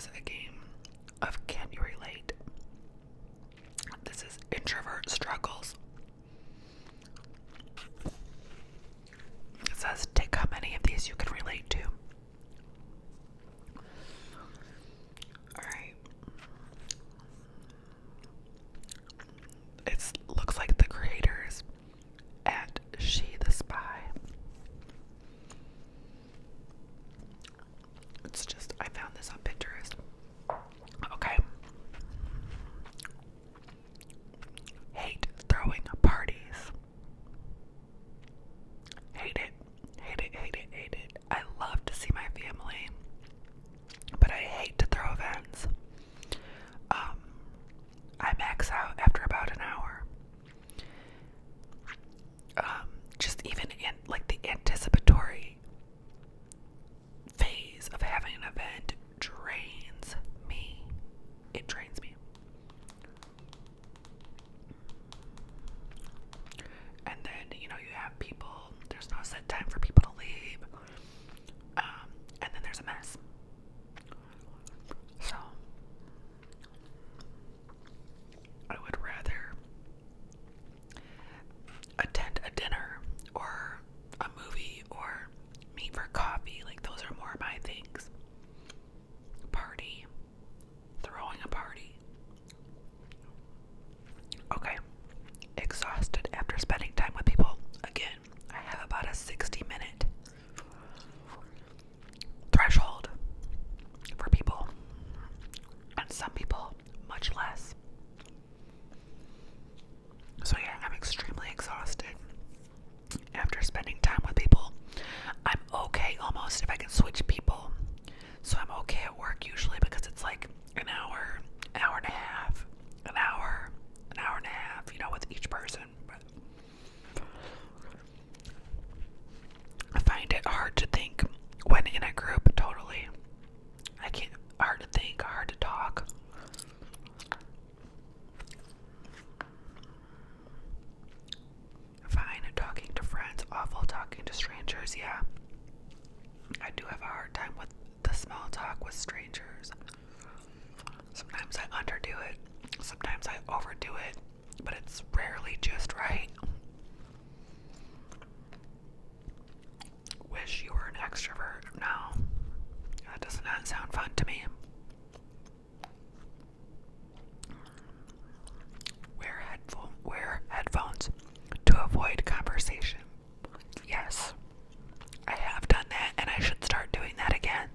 is a game of Can You Relate? This is Introvert Struggles. It says, take how many of these you can relate to. Alright. It looks like the creators at She the Spy. It's just, I found this on Pinterest. Okay. Hate throwing parties. Hate it. Hate it, hate it, hate it. I love to see my family, but I hate to throw events. I max out after about an hour. Just even in like the anticipatory phase of having an event drains me. It drains me. And then, you have people, there's no set time for people to leave. And then there's a mess. So, I would rather attend a dinner or a movie or meet for coffee. Like, those are more my things. Party. Throwing a party. Okay. Exhausted after spending time with people. Again, I have about a 60-minute threshold for people. And some people, much less. So yeah, I'm extremely exhausted after spending time with people. I'm okay almost if I can switch people. So I'm okay at work usually because it's like an hour, hour and a half, an hour and a half, with each person. But I find it hard to think when in a group, totally. I can't, hard to think, hard to talk. Fine, talking to friends, awful talking to strangers, yeah. I do have a hard time with the small talk with strangers. Sometimes I underdo it, sometimes I overdo it, but it's rarely just right. Wish you were an extrovert. No, that does not sound fun to me. Wear headphones to avoid conversation. Yes, I have done that, and I should start doing that again.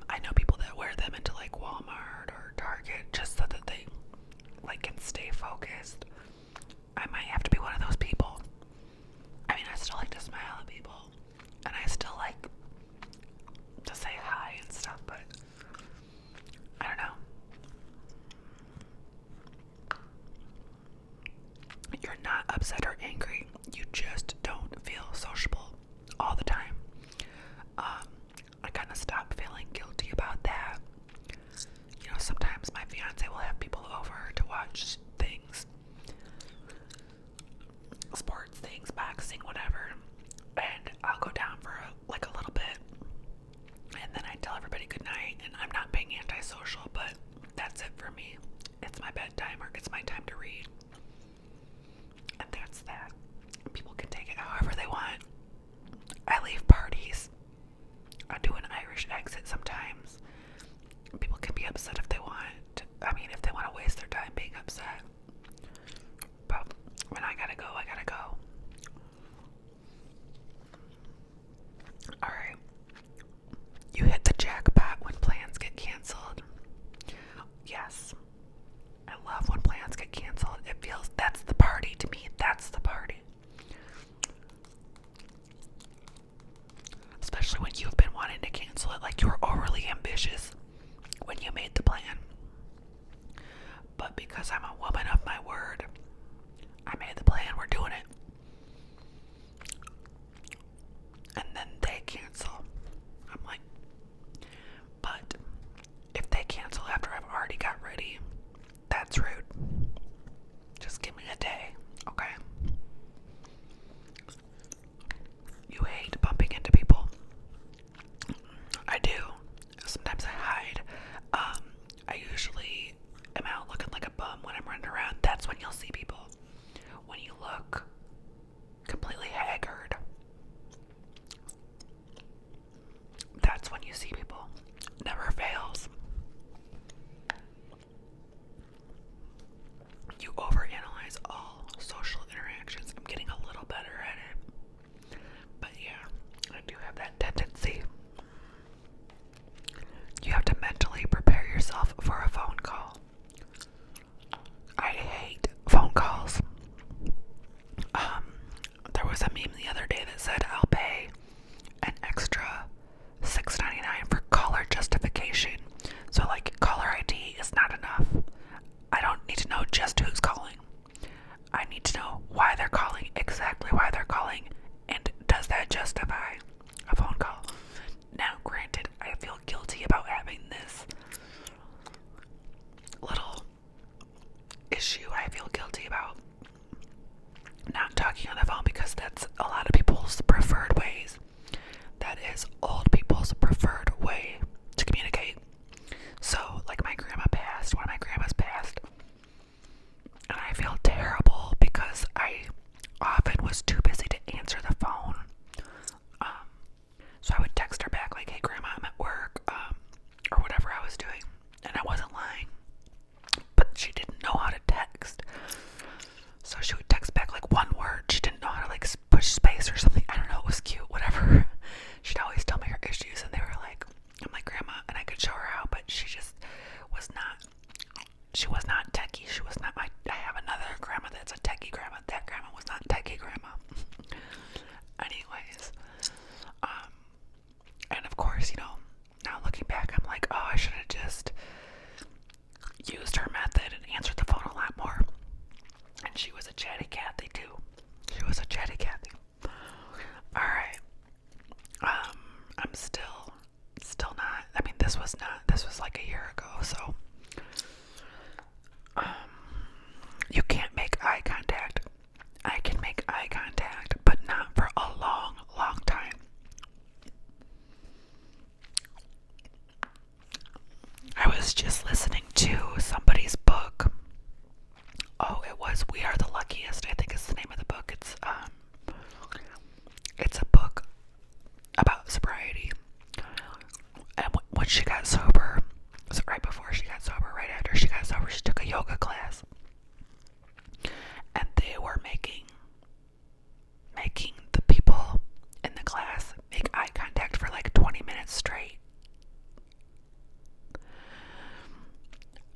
I know people that wear them into like Walmart or Target just so that they can stay focused. I might have to be one of those people. I mean, I still like to smile at people, and I still like to say hi and stuff, but I don't know. You're not upset or angry. You just don't feel sociable all the time. I kind of stopped feeling guilty about that. Sometimes my fiance will have people over to watch things, sports things, boxing, whatever, and I'll go down for a little bit, and then I tell everybody good night, and I'm not being antisocial, but that's it for me. It's my bedtime, or it's my time to read, and that's that. People can take it however they want. I leave parties. I do an Irish exit sometimes. People can be upset if they want. If they want to waste their time being upset. But when I gotta go, I gotta go. Alright. You hit the jackpot when plans get canceled. Yes. I love when plans get canceled. It feels, that's the party to me. That's the party. Especially when you've been wanting to cancel it, like you were overly ambitious when you made the plan. But because I'm a woman of my word, I made the plan, we're doing it. And then they cancel. I'm like, but if they cancel after I've already got ready, that's rude. Just give me a day, okay? You hate bumping into people I'm still not. I mean, this was like a year ago, so you can't make eye contact. I can make eye contact, but not for a long, long time. I was just listening to somebody's book. Oh, it was We Are the Luckiest, I think is the name of the book. It's a book about sobriety. And when she got sober, was it right before she got sober, right after she got sober, she took a yoga class. And they were making the people in the class make eye contact for like 20 minutes straight.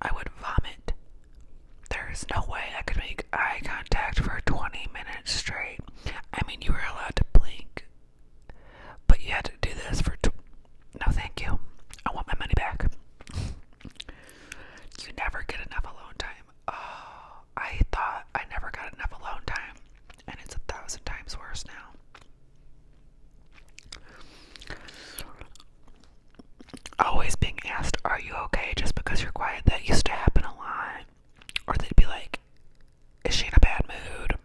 I would vomit. There's no way I could make eye contact for 20 minutes straight. I mean, you were allowed to blink, but you had to do this for no thank you. I want my money back. You never get enough alone time. Oh, I thought I never got enough alone time, and it's 1,000 times worse now. Always being asked, are you okay, just because you're quiet. That used to happen a lot. Or they'd be like, is she in a bad mood?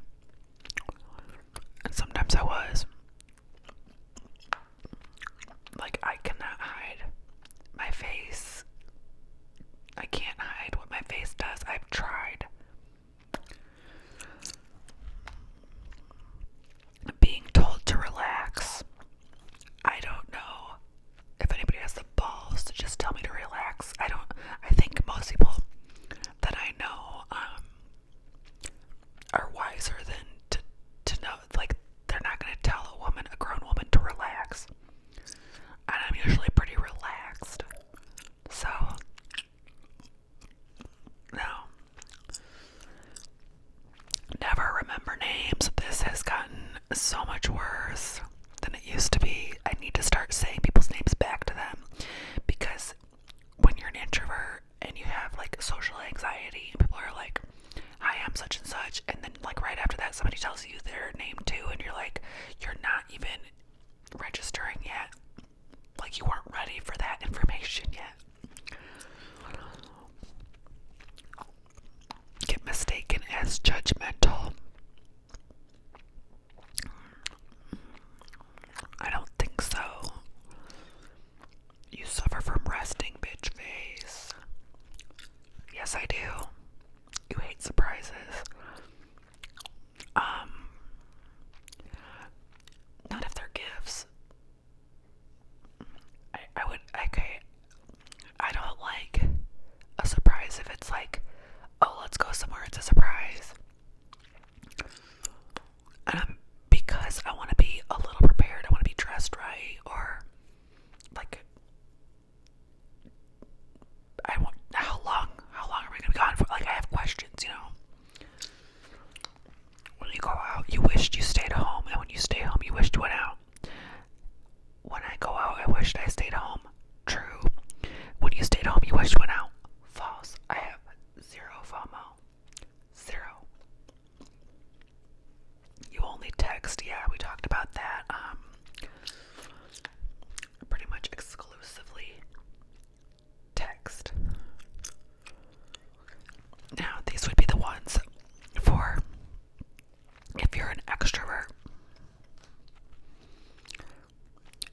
And sometimes I was. Like, I cannot hide my face. I can't hide what my face does. I've tried. Being told to relax. I don't know if anybody has the balls to just tell me to relax. I think most people that I know are wiser than to know, like, they're not going to tell a grown woman to relax. And I'm usually pretty relaxed. So, no. Never remember names. This has gotten so much worse than it used to be. I need to start saying people's names back to them, because when you're an introvert and you have like social anxiety and people are like, hi, I'm such and such, and then like right after that somebody tells you their name too, and you're like, you're not even registering yet. Like, you weren't ready for that information yet. Get mistaken as judgmental. I don't think so. You suffer from resting bitch face. Yes, I do. You hate surprises. Not if they're gifts. I don't like a surprise if it's like, oh, let's go somewhere, it's a surprise. And because I want to be a little prepared, I want to be dressed right, or like, how long are we going to be gone for? Like, I have questions, you know. When you go out, you wished you stayed home, and when you stay home, you wished you went out. When I go out, I wished I stayed home. True. When you stayed home, you wished you went out. False. I have zero FOMO. Zero. You only text. Yeah, we talked about that. Pretty much exclusively text. Now, these would be the ones for if you're an extrovert.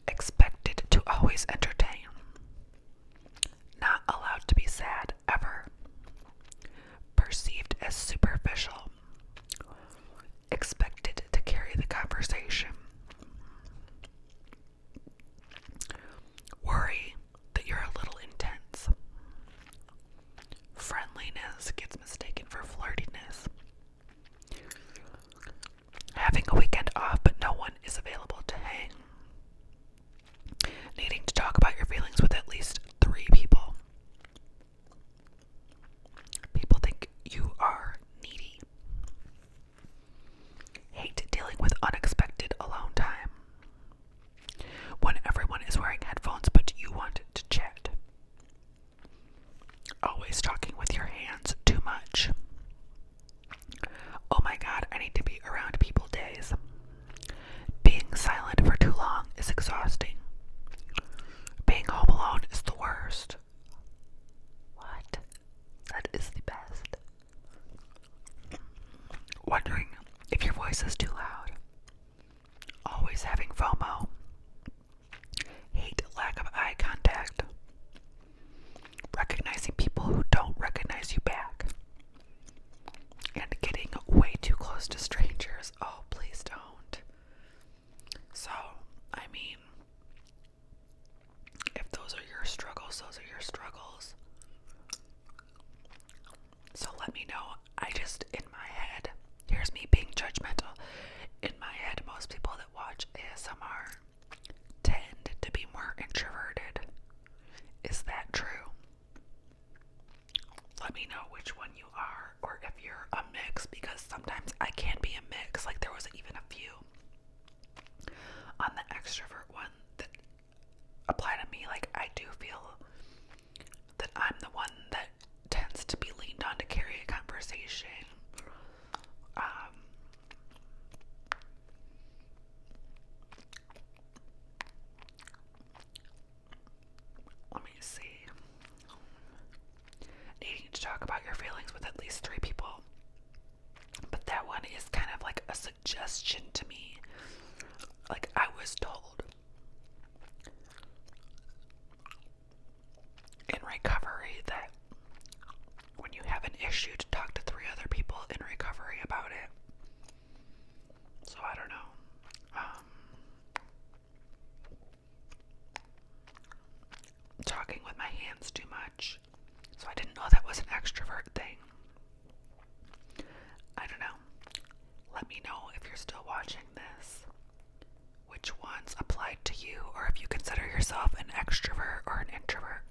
Expected to always entertain. Not allowed to be sad ever. Perceived as superficial. Expected to carry the conversation. Worry that you're a little intense. Friendliness gets mistaken for flirtiness. Having a weekend off but no one is available to hang. Needing to talk about apply to me. Like, I do feel that I'm the one that tends to be leaned on to carry a conversation. Let me see. Needing to talk about your feelings with at least 3 people. But that one is kind of like a suggestion to me. Like, I was told in recovery that when you have an issue to talk to 3 other people in recovery about it. So I don't know. Talking with my hands too much. So I didn't know that was an extrovert thing. I don't know. Let me know if you're still watching this. Which ones applied to you, or if you consider yourself an extrovert or an introvert.